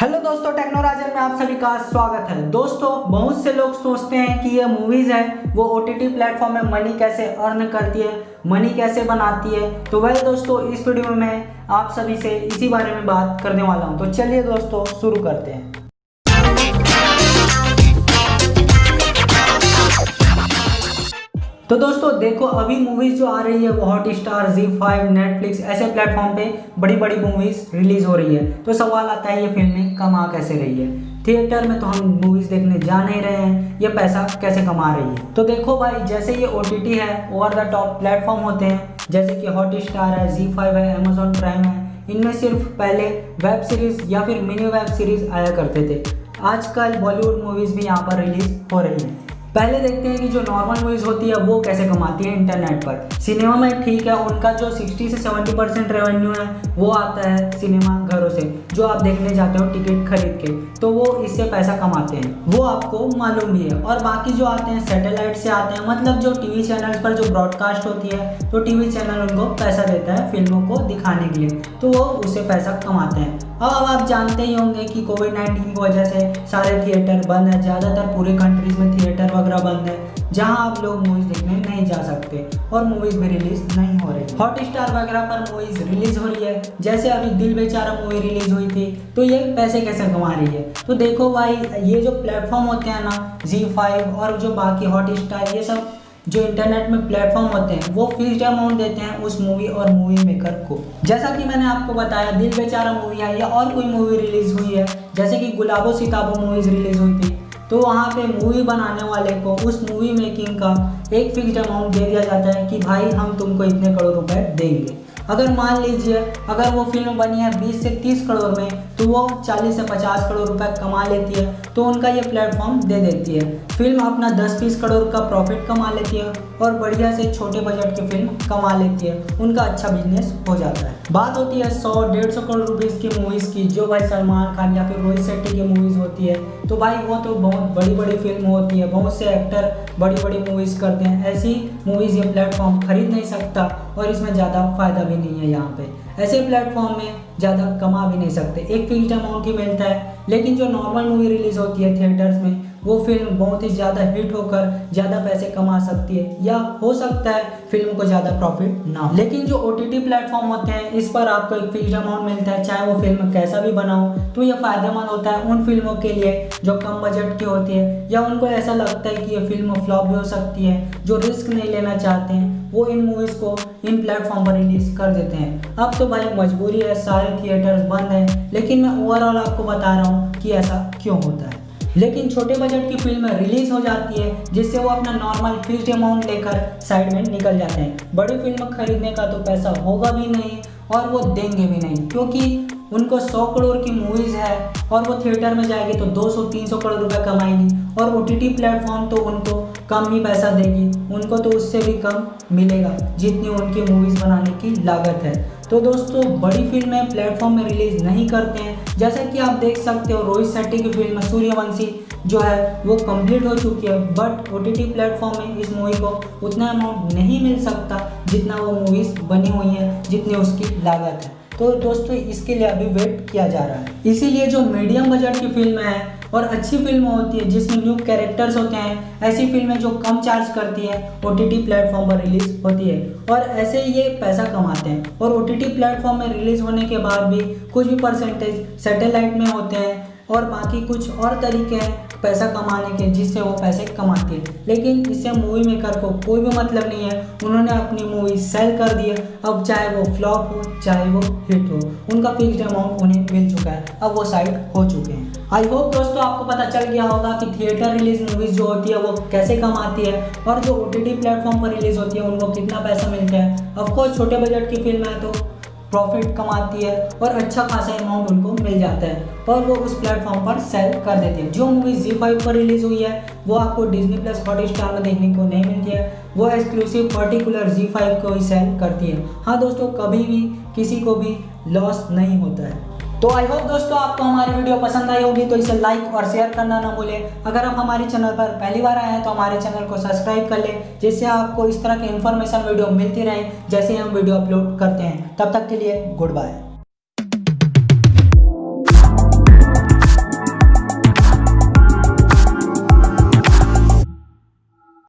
Hello दोस्तों, techno राजन में आप सभी का स्वागत है। दोस्तों, बहुत से लोग सोचते हैं कि ये मूवीज़ है वो ओटीटी प्लेटफॉर्म में मनी कैसे अर्न करती है, मनी कैसे बनाती है। तो वह दोस्तों, इस वीडियो में मैं आप सभी से इसी बारे में बात करने वाला हूं। तो चलिए दोस्तों, शुरू करते हैं। तो दोस्तों देखो, अभी मूवीज़ जो आ रही है वो हॉटस्टार, Zee5, नेटफ्लिक्स ऐसे प्लेटफॉर्म पे बड़ी बड़ी मूवीज़ रिलीज़ हो रही है। तो सवाल आता है, ये फिल्में कमा कैसे रही है? थिएटर में तो हम मूवीज़ देखने जा नहीं रहे हैं, ये पैसा कैसे कमा रही है? तो देखो भाई, जैसे ये OTT है, ओवर द टॉप प्लेटफॉर्म होते हैं, जैसे कि हॉटस्टार है, Zee5 है, अमेजॉन प्राइम है। इनमें सिर्फ पहले वेब सीरीज़ या फिर मिनी वेब सीरीज़ आया करते थे। आजकल बॉलीवुड मूवीज़ भी यहाँ पर रिलीज़ हो रही हैं। पहले देखते हैं कि जो नॉर्मल मूवीज़ होती है वो कैसे कमाती है इंटरनेट पर। सिनेमा में ठीक है, उनका जो 60 से 70% रेवेन्यू है वो आता है सिनेमा घरों से, जो आप देखने जाते हो टिकट खरीद के, तो वो इससे पैसा कमाते हैं, वो आपको मालूम भी है। और बाकी जो आते हैं सैटेलाइट से आते हैं, मतलब जो टीवी चैनल्स पर जो ब्रॉडकास्ट होती है, तो टीवी चैनल उनको पैसा देता है फिल्मों को दिखाने के लिए, तो वो उससे पैसा कमाते हैं। अब आप जानते ही होंगे कि कोविड-19 की वजह से सारे थिएटर बंद है, ज़्यादातर पूरे कंट्रीज़ में थिएटर वगैरह बंद है, जहां आप लोग मूवीज़ देखने नहीं जा सकते और मूवीज़ भी रिलीज़ नहीं हो रही। हॉटस्टार वगैरह पर मूवीज़ रिलीज़ हो रही है, जैसे अभी दिल बेचारा मूवी रिलीज़ हुई थी, तो ये पैसे कैसे कमा रही है? तो देखो भाई, ये जो प्लेटफॉर्म होते हैं ना, Zee5 और जो बाकी हॉटस्टार, ये सब जो इंटरनेट में प्लेटफॉर्म होते हैं वो फिक्स्ड अमाउंट देते हैं उस मूवी और मूवी मेकर को। जैसा कि मैंने आपको बताया, दिल बेचारा मूवी है या और कोई मूवी रिलीज़ हुई है, जैसे कि गुलाबो सिताबो मूवीज़ रिलीज़ हुई थी, तो वहाँ पे मूवी बनाने वाले को उस मूवी मेकिंग का एक फिक्स्ड अमाउंट दे दिया जाता है कि भाई हम तुमको इतने करोड़ रुपए देंगे। अगर मान लीजिए अगर वो फिल्म बनी है 20 से 30 करोड़ में, तो वो 40 से 50 करोड़ रुपए कमा लेती है, तो उनका ये प्लेटफॉर्म दे देती है। फिल्म अपना 10-20 करोड़ का प्रॉफिट कमा लेती है और बढ़िया से छोटे बजट की फिल्म कमा लेती है, उनका अच्छा बिजनेस हो जाता है। बात होती है 100-150 करोड़ रुपीज़ की मूवीज़ की, जो भाई सलमान खान या फिर रोहित शेट्टी की मूवीज़ होती है, तो भाई वो तो बहुत बड़ी बड़ी फिल्म होती है, बहुत से एक्टर बड़ी बड़ी मूवीज़ करते हैं। ऐसी मूवीज़ ये प्लेटफॉर्म खरीद नहीं सकता और इसमें ज़्यादा फ़ायदा भी नहीं है। यहाँ पे ऐसे प्लेटफॉर्म में ज़्यादा कमा भी नहीं सकते, एक फिक्स्ड अमाउंट ही मिलता है। लेकिन जो नॉर्मल मूवी रिलीज़ होती है थिएटर्स में, वो फिल्म बहुत ही ज़्यादा हिट होकर ज़्यादा पैसे कमा सकती है, या हो सकता है फिल्म को ज़्यादा प्रॉफिट ना हो। लेकिन जो OTT प्लेटफॉर्म होते हैं, इस पर आपको एक फिक्स्ड अमाउंट मिलता है, चाहे वो फिल्म कैसा भी बनाओ, तो ये फ़ायदेमंद होता है उन फिल्मों के लिए जो कम बजट की होती है, या उनको ऐसा लगता है कि ये फिल्म फ्लॉप भी हो सकती है, जो रिस्क नहीं लेना चाहते हैं, वो इन मूवीज़ को इन प्लेटफॉर्म पर रिलीज़ कर देते हैं। अब तो भाई मजबूरी है, सारे थिएटर्स बंद हैं, लेकिन मैं ओवरऑल आपको बता रहा हूँ कि ऐसा क्यों होता है। लेकिन छोटे बजट की फिल्म रिलीज़ हो जाती है, जिससे वो अपना नॉर्मल फिक्स्ड अमाउंट लेकर साइड में निकल जाते हैं। बड़ी फिल्म खरीदने का तो पैसा होगा भी नहीं और वो देंगे भी नहीं, क्योंकि उनको 100 करोड़ की मूवीज़ है और वो थिएटर में जाएगी तो 200-300 करोड़ रुपए कमाएंगी, और OTT प्लेटफॉर्म तो उनको कम ही पैसा देगी, उनको तो उससे भी कम मिलेगा जितनी उनकी मूवीज़ बनाने की लागत है। तो दोस्तों, बड़ी फिल्में प्लेटफॉर्म में रिलीज़ नहीं करते हैं। जैसा कि आप देख सकते हो, रोहित शेट्टी की फिल्म सूर्यवंशी जो है वो कंप्लीट हो चुकी है, बट OTT प्लेटफॉर्म में इस मूवी को उतना अमाउंट नहीं मिल सकता जितना वो मूवीज़ बनी हुई है, जितनी उसकी लागत है। तो दोस्तों, इसके लिए अभी वेट किया जा रहा है। इसीलिए जो मीडियम बजट की फिल्म है और अच्छी फिल्म होती है जिसमें न्यू कैरेक्टर्स होते हैं, ऐसी फिल्में जो कम चार्ज करती है OTT प्लेटफॉर्म पर रिलीज़ होती है, और ऐसे ये पैसा कमाते हैं। और OTT प्लेटफॉर्म में रिलीज़ होने के बाद भी कुछ भी परसेंटेज सैटेलाइट में होते हैं, और बाकी कुछ और तरीके हैं पैसा कमाने के जिससे वो पैसे कमाते हैं। लेकिन इससे मूवी मेकर को कोई भी मतलब नहीं है, उन्होंने अपनी मूवी सेल कर दी है। अब चाहे वो फ्लॉप हो चाहे वो हिट हो, उनका फिक्स्ड अमाउंट उन्हें मिल चुका है, अब वो साइड हो चुके हैं। आई होप दोस्तों आपको पता चल गया होगा कि थिएटर रिलीज मूवीज़ जो होती है वो कैसे कमाती है, और जो OTT प्लेटफॉर्म पर रिलीज़ होती है उनको कितना पैसा मिलता है। ऑफकोर्स छोटे बजट की फिल्म है तो प्रॉफिट कमाती है और अच्छा खासा अमाउंट उनको मिल जाता है, और वो उस प्लेटफॉर्म पर सेल कर देते हैं। जो मूवी Zee5 पर रिलीज़ हुई है वो आपको Disney+ हॉटस्टार में देखने को नहीं मिलती है, वो एक्सक्लूसिव पर्टिकुलर Zee5 को ही सेल करती है। हाँ दोस्तों, कभी भी किसी को भी लॉस नहीं होता है। तो आई होप दोस्तों आपको हमारी वीडियो पसंद आई होगी, तो इसे लाइक और शेयर करना ना भूलें। अगर आप हमारे चैनल पर पहली बार आए हैं तो हमारे चैनल को सब्सक्राइब कर लें, जिससे आपको इस तरह के इन्फॉर्मेशन वीडियो मिलती रहे जैसे हम वीडियो अपलोड करते हैं। तब तक के लिए गुड बाय।